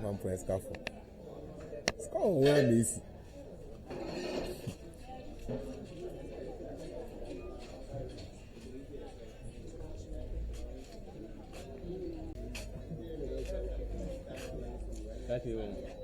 Man for escafo. Score where Messi. That's it.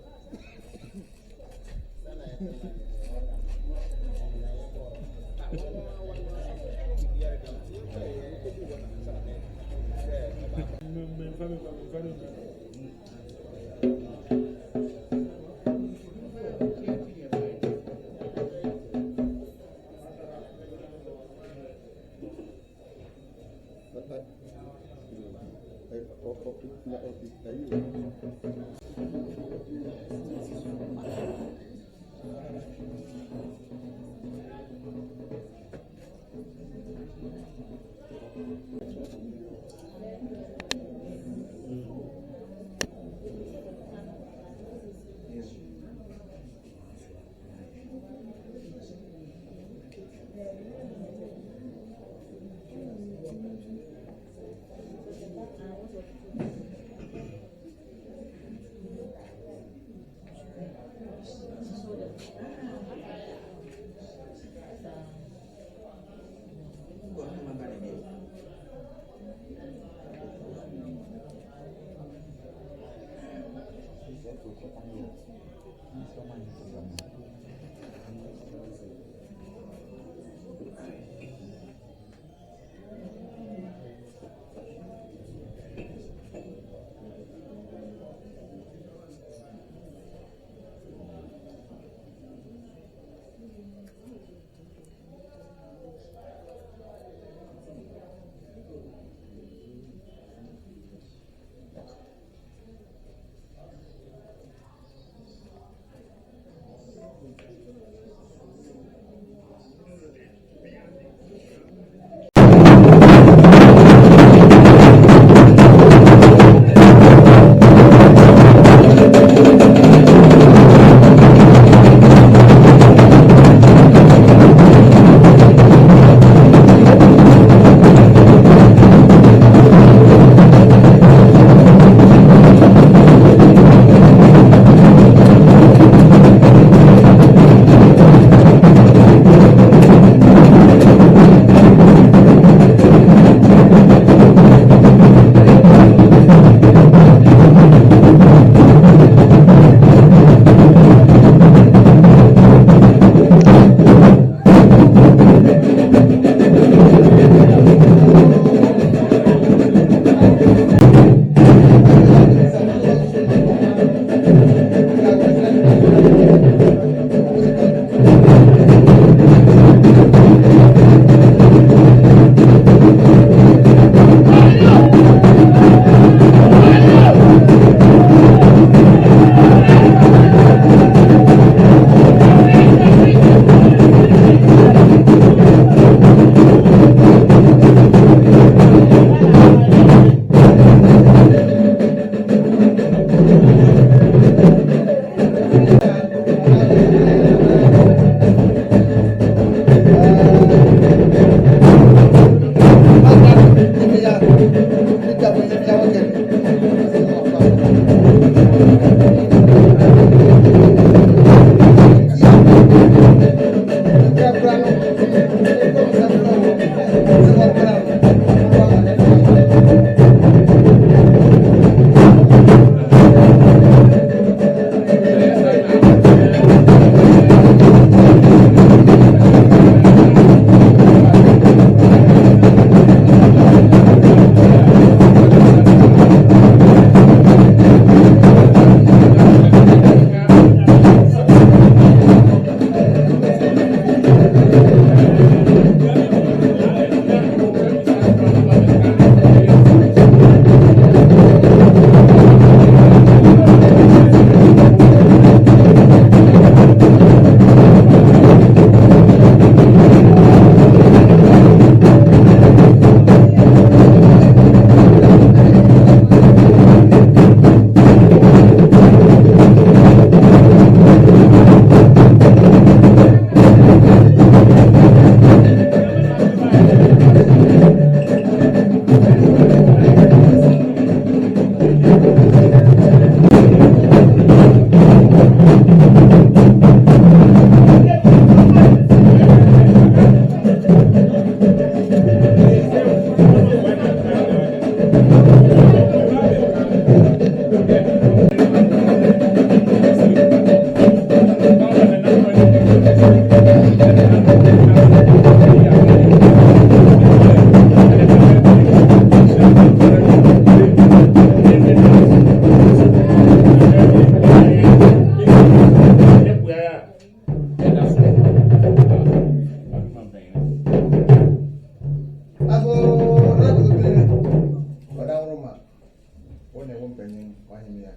Penning, Guantoahene,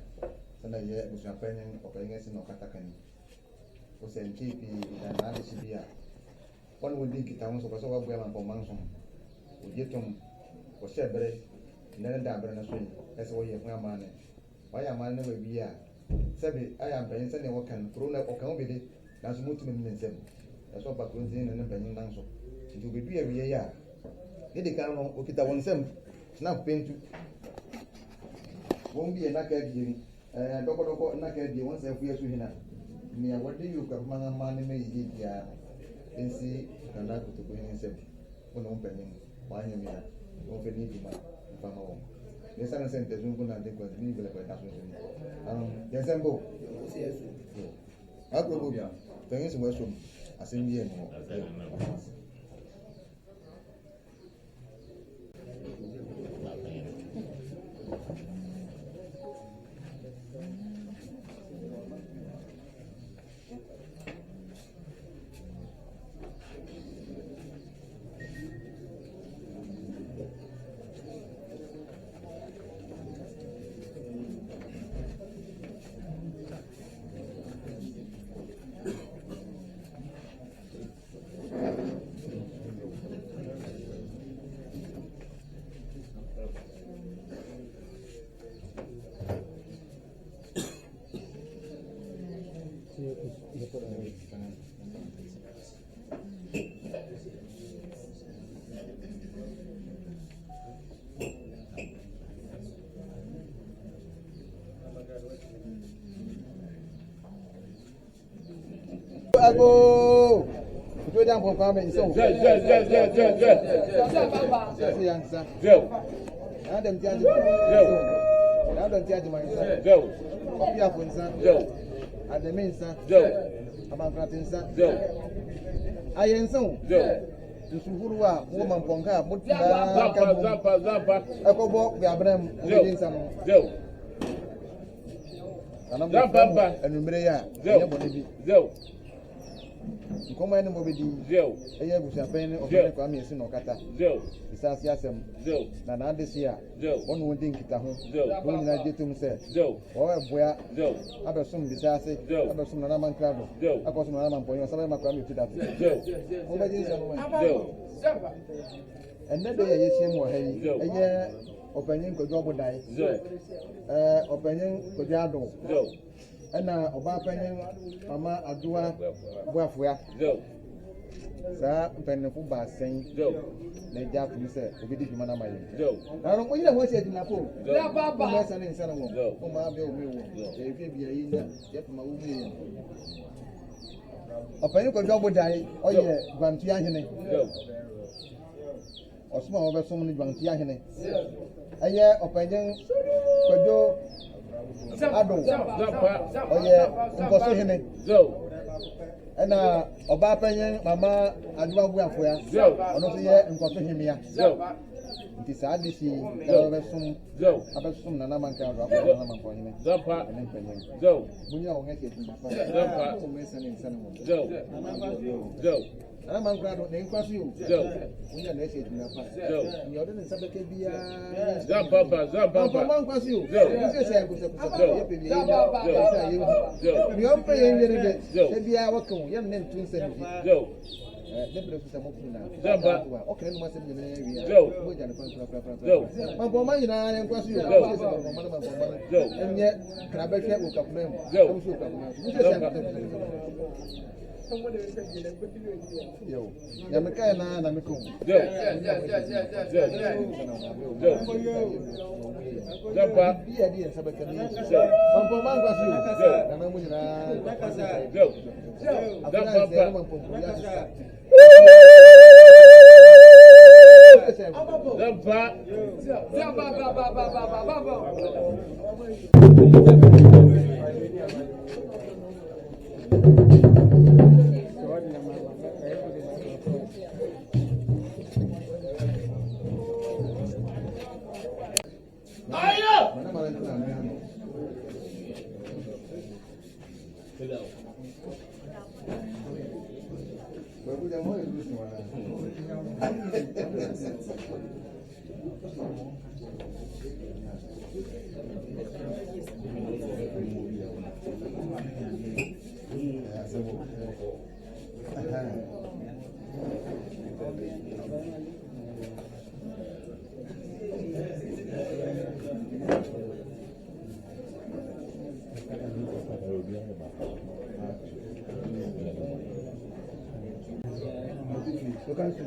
Sana ye, Bushra Penning, or Penning in Okatakan. Was in GP and Alishibia. One would think it sounds of a sort of well for Manson. Would you come for Shebre, Nella Dabra Swing, as well as your man. Why a man will be a Sabi, I am paying Sunday work and thrown up or come with it. That's multiple in seven. That's what Bakunzi and the Penning Manson. It will be a year. Get the car on Okita 17. Now paint to won't be a naked giving. Doko naked you once a few to near what do you come man may eat ya and see Kanaka to go in and say, one opening, why you mean, don't need my family. Yes, I sent the Zungun and think was legal by that. Yes, I'm both. I could go here. Thanks, Western. I send you more. Ago. Put down for farming. So, now them judge now them judge my son. Copy up on son. And the main son. I'm a gratin son. I am so. Suhurua, woman Ponka, put Zappa, Echo, we are Bram, and some. And I'm Zappa, and Umbrea, Come on, Mobidi, a year with Japan or Kwame Sinokata, Isasiasem, Nana this year, one would think it a home, when I did to himself, or where, other some disaster, other some Naman Crabble, I got some Naman Point, some of my family to that. And then they came more heavy, a year opening could go die, opening could yado. And now, about penning, Mama Adua, Buafua. Sir, penning for bass saying, they got to say, we did Manama. I don't know what you said in a pool. Yes, and in Sanamo, whom I will if you be a year, yet my woman. A penny could go die, or yeah, Guantoahene. Or small over so many Guantoahene. A year of penning could go. Oh yeah, Nkosohene. And Oba Penning, Mama, and one way for us. Another year, Nkosohemea. It is hard to see some Nanaman can drop Nanaman for him. And then Penning. We know what it is. I'm glad to name you. We are message in the past. You didn't say that be a Zappa. You we are paying the be our welcome. Young men to send you. Okay, must have been area. My woman, I am quite you. And yet, Crabbeck will come. Yo, Yamaka, Namikum. The idea is about Okay.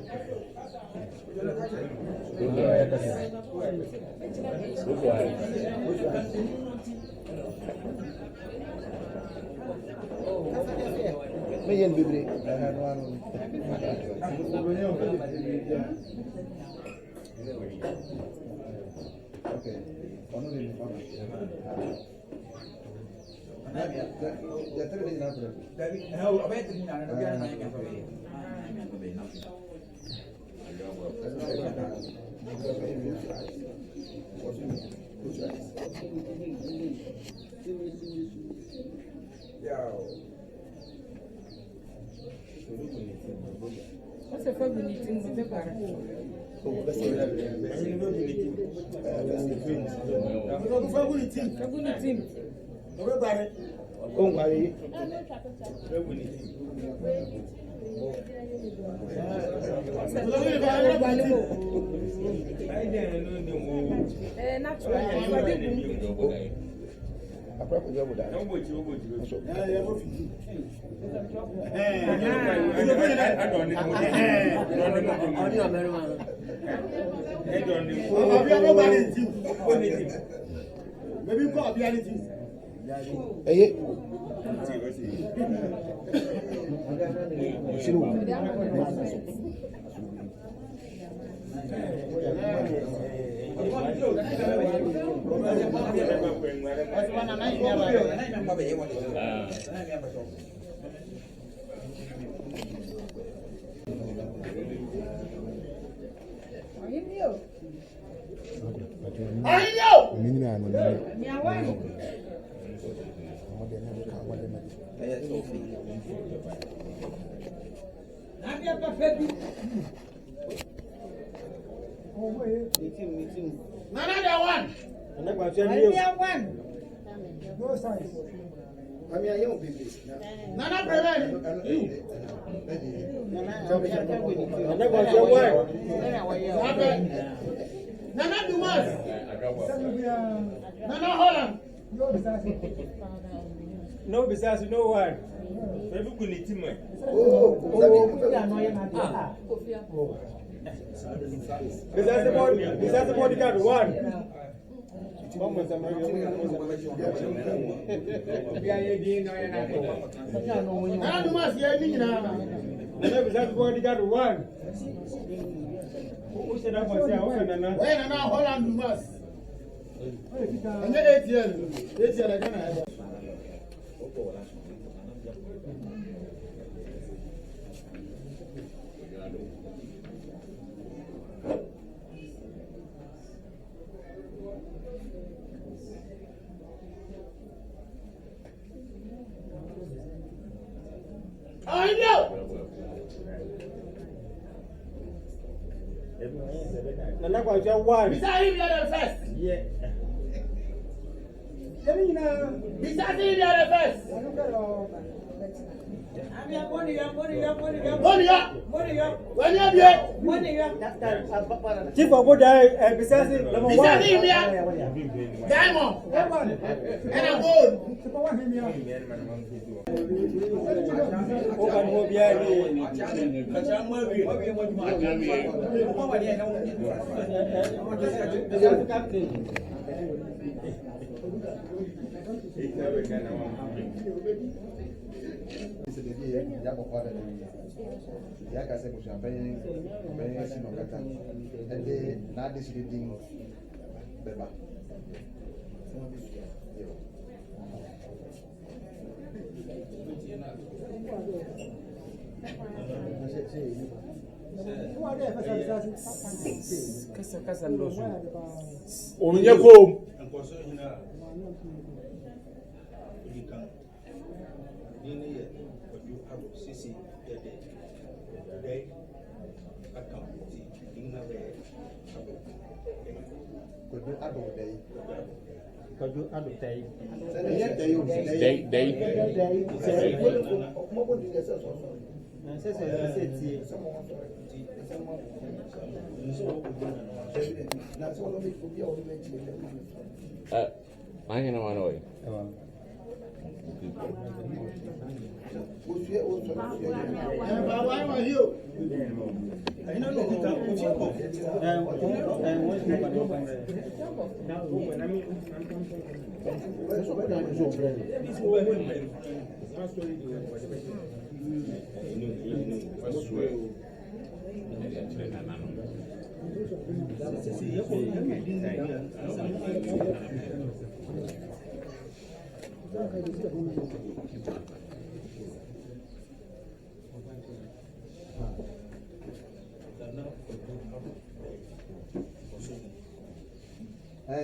What's a family meeting with the bar? Maybe go up reality. Another one. No size. I mean, I don't believe. Nana prevent. Nana Dumas. Nana Holland. No, besides, no one. Maybe we need him. Besides the bodyguard, one. Nana Dumas, bodyguard, one. Who said I was here? When Nana Holland Dumas. And then 8 years. 8 years, I can't have. I know. Nana was your one. Beside him, you're the first. Yeah. Beside him, you're the first. Money up. Chief of Buddha, besides number one. Beside him, Diamond. And a gold. Open home, yeah. Kasa ndoso. Ominye kom. Nkosohene Ika. Dini ye oju abo sisi yede. Dai akamti dinga be abo. Kodu ado dai. Kodu ado dai. Day. I ain't no one away.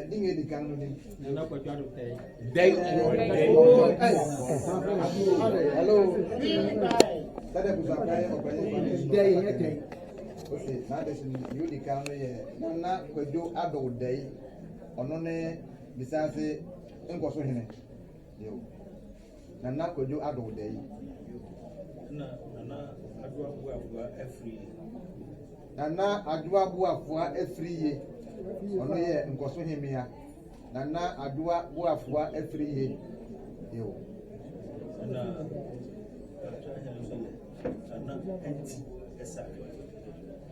Ding di kang ni. Hello. Tadi pusat kaya operasi. Okay, now this is you di kang ni. Nana kwedo ado day. Ono ne Besease Nkosohene. Yo. Nana kwedo ado day. Nana adwa bua every. Nana adwa bua every year. Ono ye Nkosohemea. Nana adwa bua every year. Yo.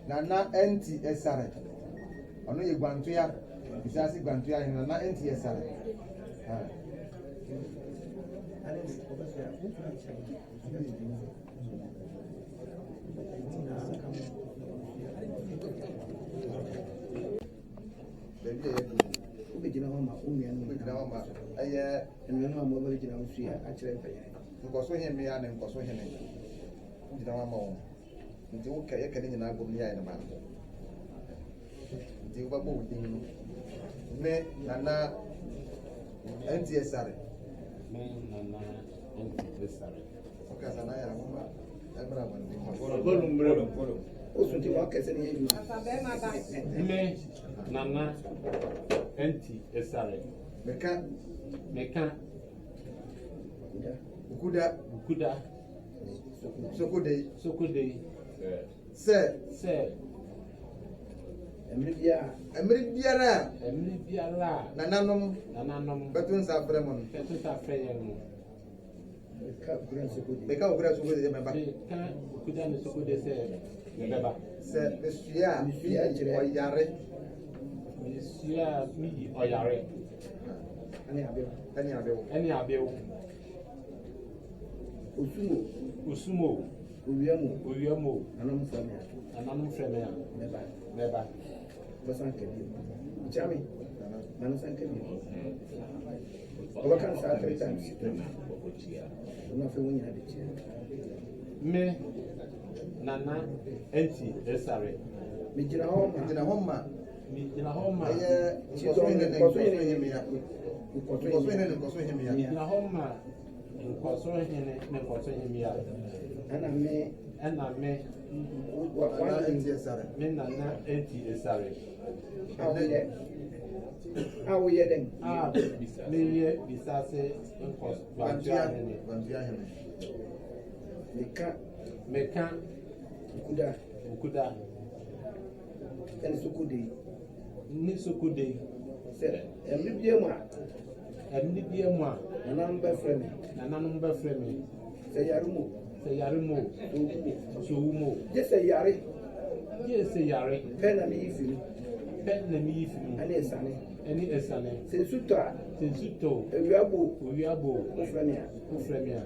Nana enti esare. Ono ye Guantoahene. Besease Guantoahene. Nana enti esare. Ubejina mama umyanu Ubejina mama aye enwenu mama ubejina usuya achire mfanye Nkosohemea na Nkosohene jina mama o nti wo kaya kane nyina agom ya ina ma nti wo babo udin me nana NTSR me nana NTSR okay sana ya mama abra wandi bolo osunti wa kese ni yeju me nana NTSR meka ukuda sokode se emri biara nananom betun sa fremon meka ukura sokode meba ukuda ne sokode se meba se besuya oyare mi oyare ani abewo Usumo. Uwiamo. Ananum Femea. Neba. Basankeli. Chami. Manasankeli. Obakan sa 3 times. Una fe wunya de chia. Me nana enti esare. Mi jina homa. Aye Nkosohemea. Nkosohemea. Jina homa. Nkosohemea. Ana me nana NTSR me nana NTSR awoye den me ye Besease Guantoahene meka ukuda en sukudi ni sokode se emri bie mu a nananum be frame se yarumo so je se yare pen na mi yifi ani esane se suto ewiabo ufremia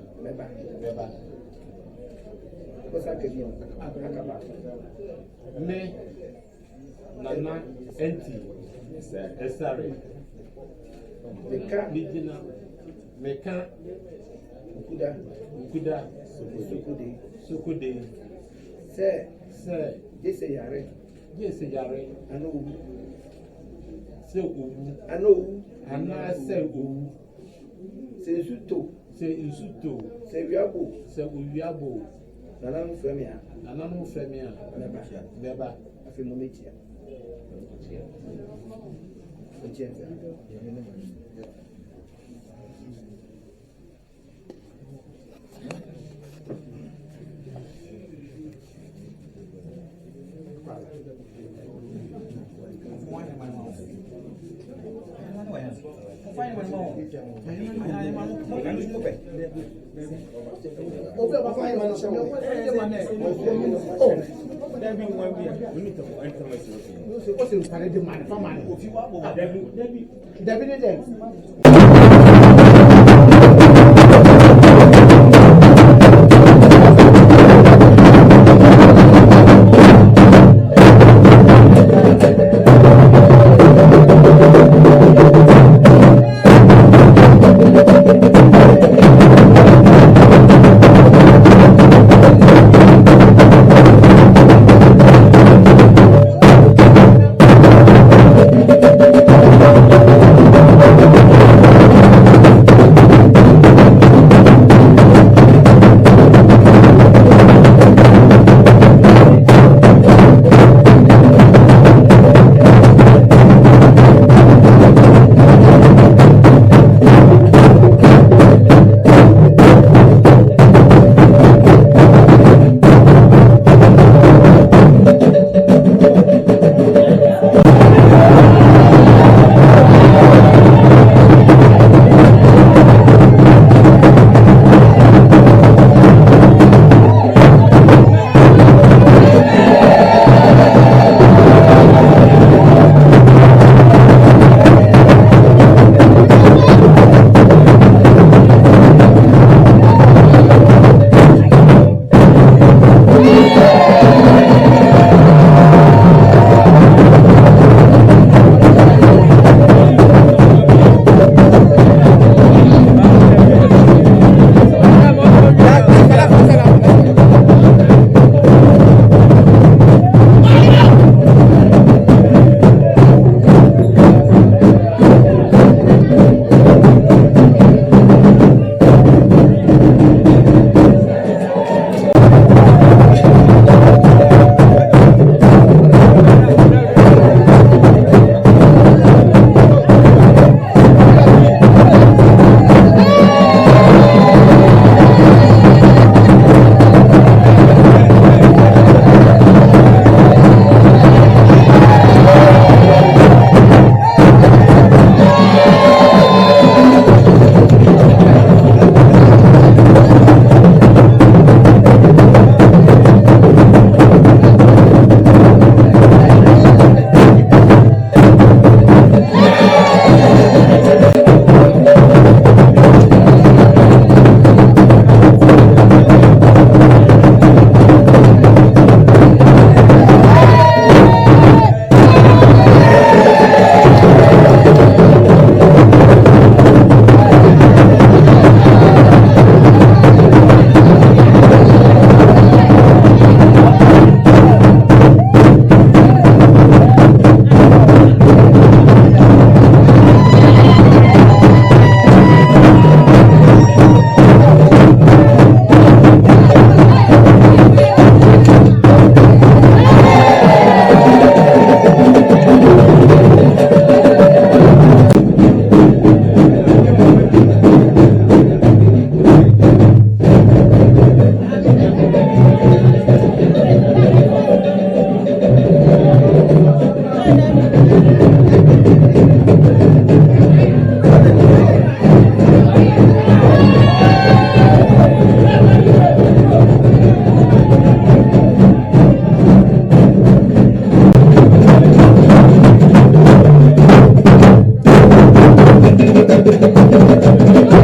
beba kosa kebi akaba me nana enti esare meka ukuda sokode se jese yare ano owu se owu se nsuto se wiabo nananu femia beba afi mo metia Thank you.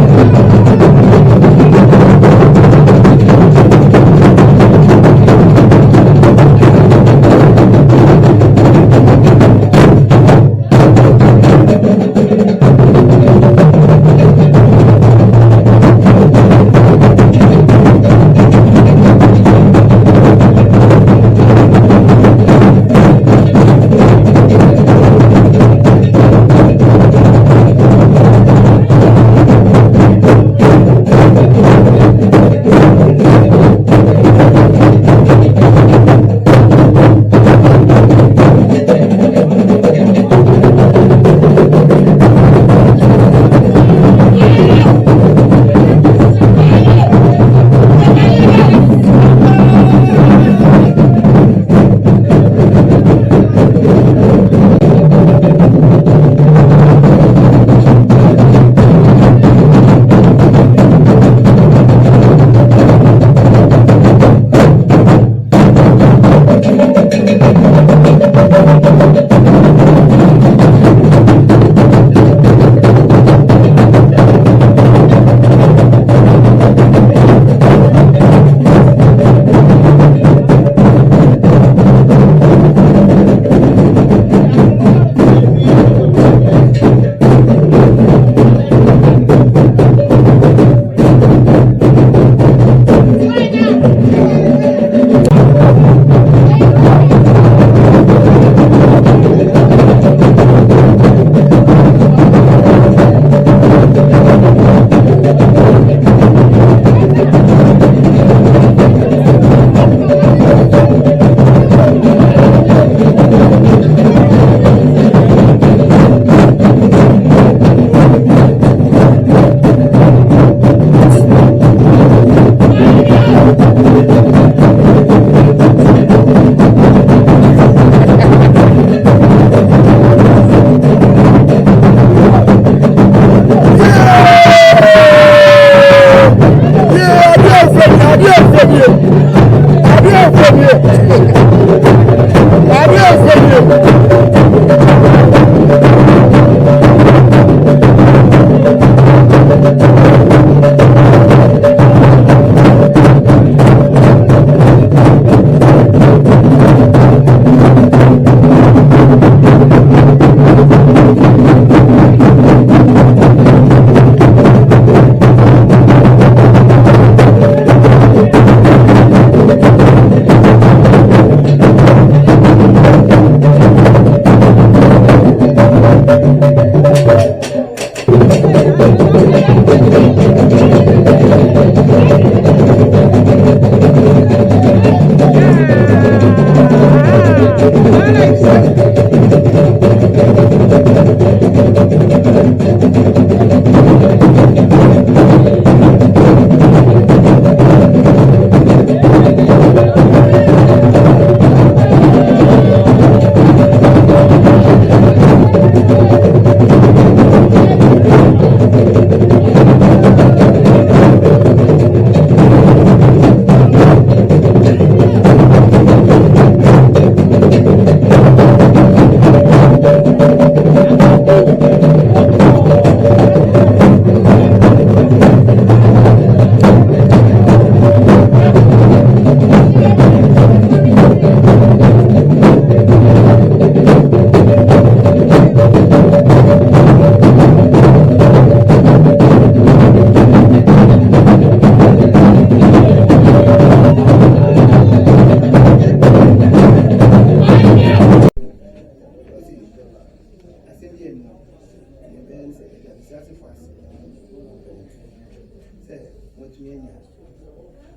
say what you mean.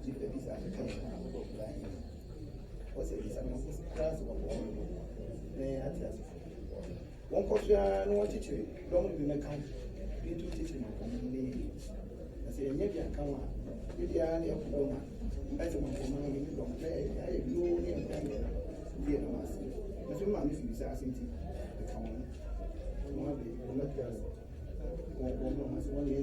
Chief of this application. What's it? It's a class of one question, no teacher, don't be mechanic. You do teaching. I say, maybe I come on. If you are near Puma, as a man for money, you don't play. I have no name. Dear Master, if you want to be asking to come on, one day, not just one year,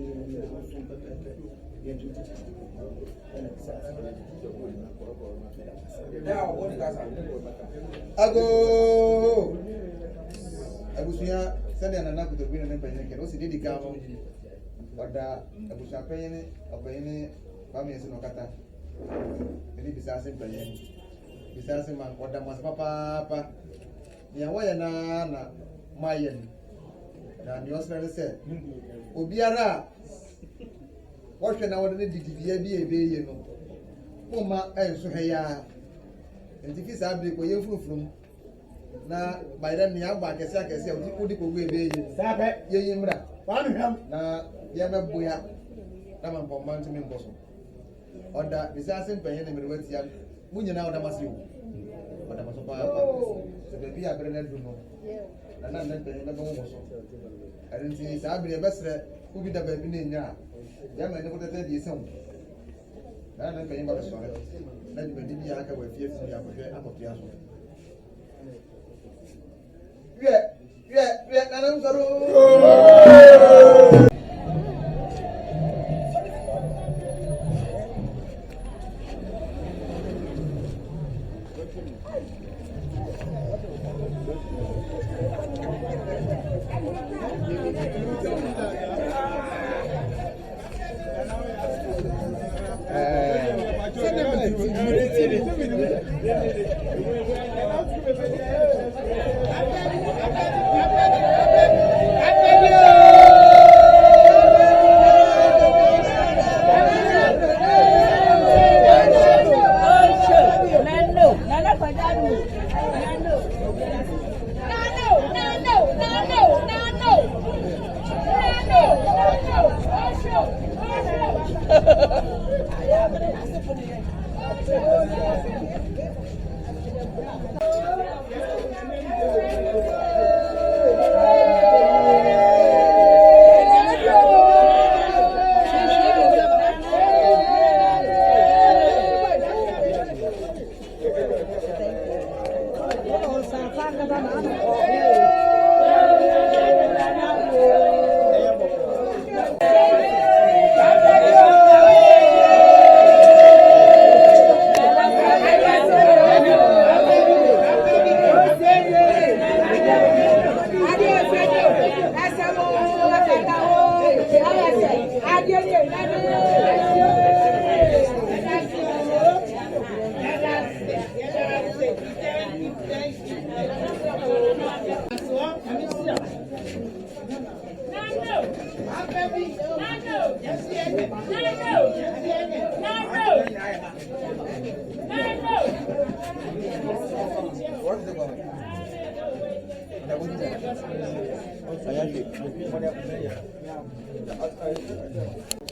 Ago. Abusuya sani anana kutobi na mpanye ke osi didi kamo oda abusuya panye opanye ba mi esino kata ni bisase mpanye bisase man oda mas papa ni awaya na mayen na ni osere se obiara wohwe na wode didi bia bi ebeye no moma enso heya enti sa abri ko yefurufum na by then ni agba akese odi ko gbe ebe sabe ye mra wan ham na ye meboya na man pom man tumi mboso oda bisase mpenye na merwati ya munyina oda masiwo oda maso pa se be bi abre na duno na mpenye na bongo so arinti sa abri ebesre ubi da ba bi na nya ya ma ne kotete di esan na mpenye ba so na di bedi ya aka wa fie ya ko akoto ya so Yeah, nanam saru.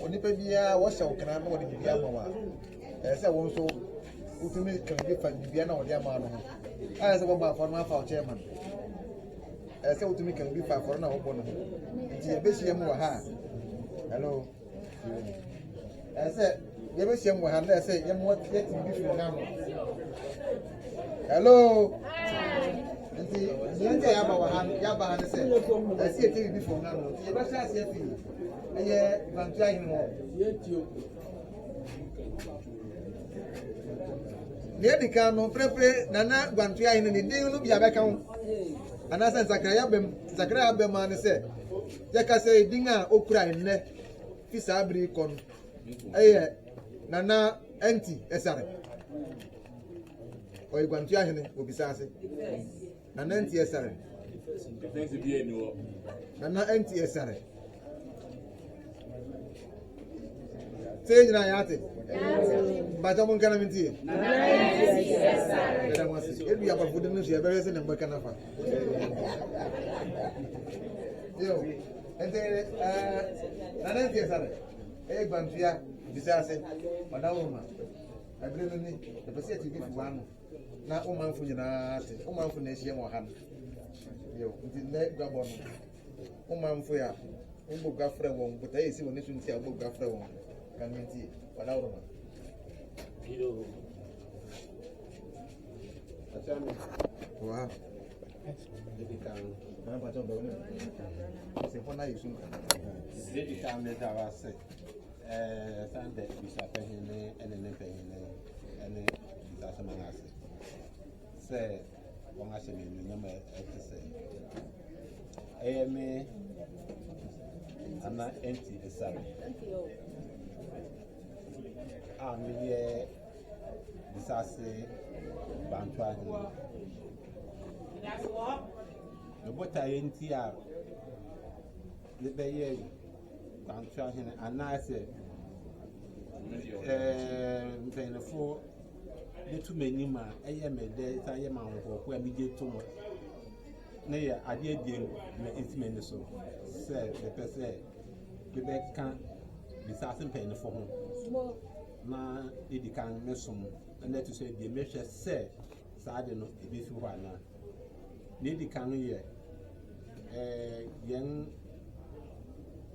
Onipa bia wo hye okana na wo de bibia ma wa se wo nso utumi kan bi fa bibia na wo de ama no se wo ba for na fa chairman se utumi kan bi fa for na wo bo no nti ye be hye mu wa ha hello se ye be hye mu wa ha na se ye mu ye ti bi fi na no hello nti yende ya ba wa ha ya ba ha ne se ye ti bi fi na no nti ye be hye ase fi eye Guantoahene ho ne dika no prepre nana Guantoahene ne din no bia beka ho anasa Zakaraya bem ma ne se je ka se din a okura enne fi sabri kon eye nana anti esare o Guantoahene obisase nana anti esare defense bi eni wo nana anti esare Say na yate. Baja mun kana minti. Era wasi. Ebi aba fudu no ya bere se na mbaka nafa. Yo. Ente nana nti esare. Guantoahene, Besease, Madame, I believe in the Besease if one. Now, woman for you, woman for nation or hand. You did not grab on. Woman for ya, Umbo Gaffra won't, but I see when you see a book Gaffra won't. Can you see? Without one. Wow. C'est pour naïf. Depuis quand on est avancé, ça ne peut pas gêner, elle ne peut gêner, elle ne peut pas se c'est on a semé le nom est c'est. Mais ana enti esare. Ah mais Besease Guantoahene. Le botaye enti a le beye Guantoahene anase mpanyinfo de tu menima eye mede ta ye manwo ko abi de to mo na ye ade die na intimate so se the person ke be kan Besease mpanyinfo ho na edi kan mesom na to say die mehwe se sa de no ebi fi ho ana na edi kan ye yen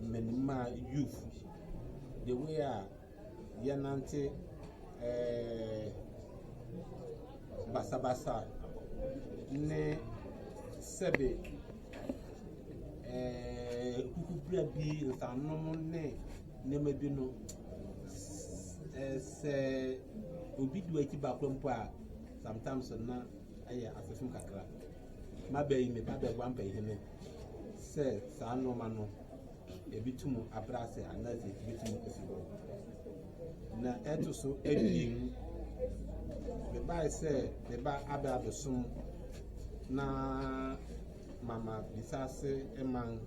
menima youth the way yanante basabasa ne sebe kukubra bi nsanom ne nemebi no se obi du ati ba kwampo a sometimes na aye asefum kakra mabayi me ba be gwampa hene se sa no ma no ebitumu abrase anaze ebitumu esibo na eto so edin the buy say the ba aba sum na mama Besease eman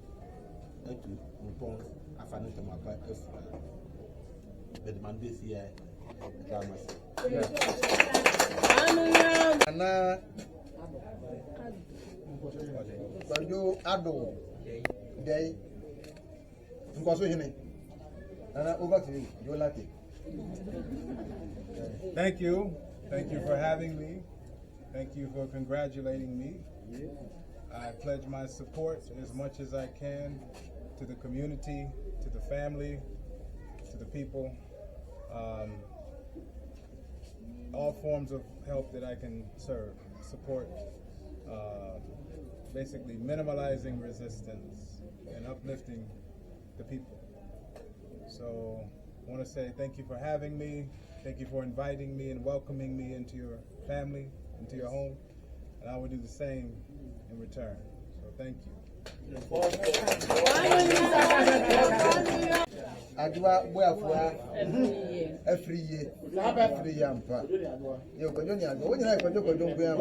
etu mpon afanu temapa efura the demand this year damas Ana Bajo Ado Day Nkosohene. Ana over to you. You're lucky. Thank you. Thank you for having me. Thank you for congratulating me. I pledge my support as much as I can to the community, to the family, to the people. All forms of help that I can support, basically minimalizing resistance and uplifting the people. So I want to say thank you for having me. Thank you for inviting me and welcoming me into your family, into your home. And I will do the same in return. So thank you. Adwa boyafua every year ampa yo kojo ni agbo woni na kojo ngwe am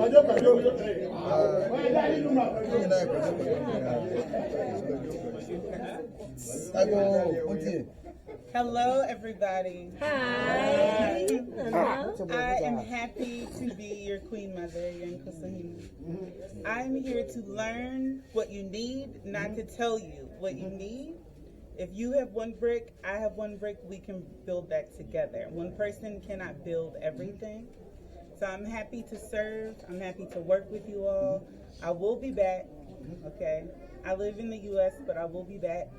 Hello, everybody. Hi. I am happy to be your queen mother, your Nkosohene. I'm here to learn what you need, not to tell you what you need. If you have one brick, I have one brick, we can build that together. One person cannot build everything. So I'm happy to serve. I'm happy to work with you all. I will be back, okay? I live in the U.S., but I will be back.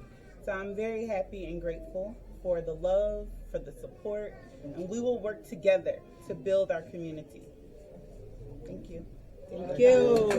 So I'm very happy and grateful for the love, for the support, and we will work together to build our community. Thank you. Thank you.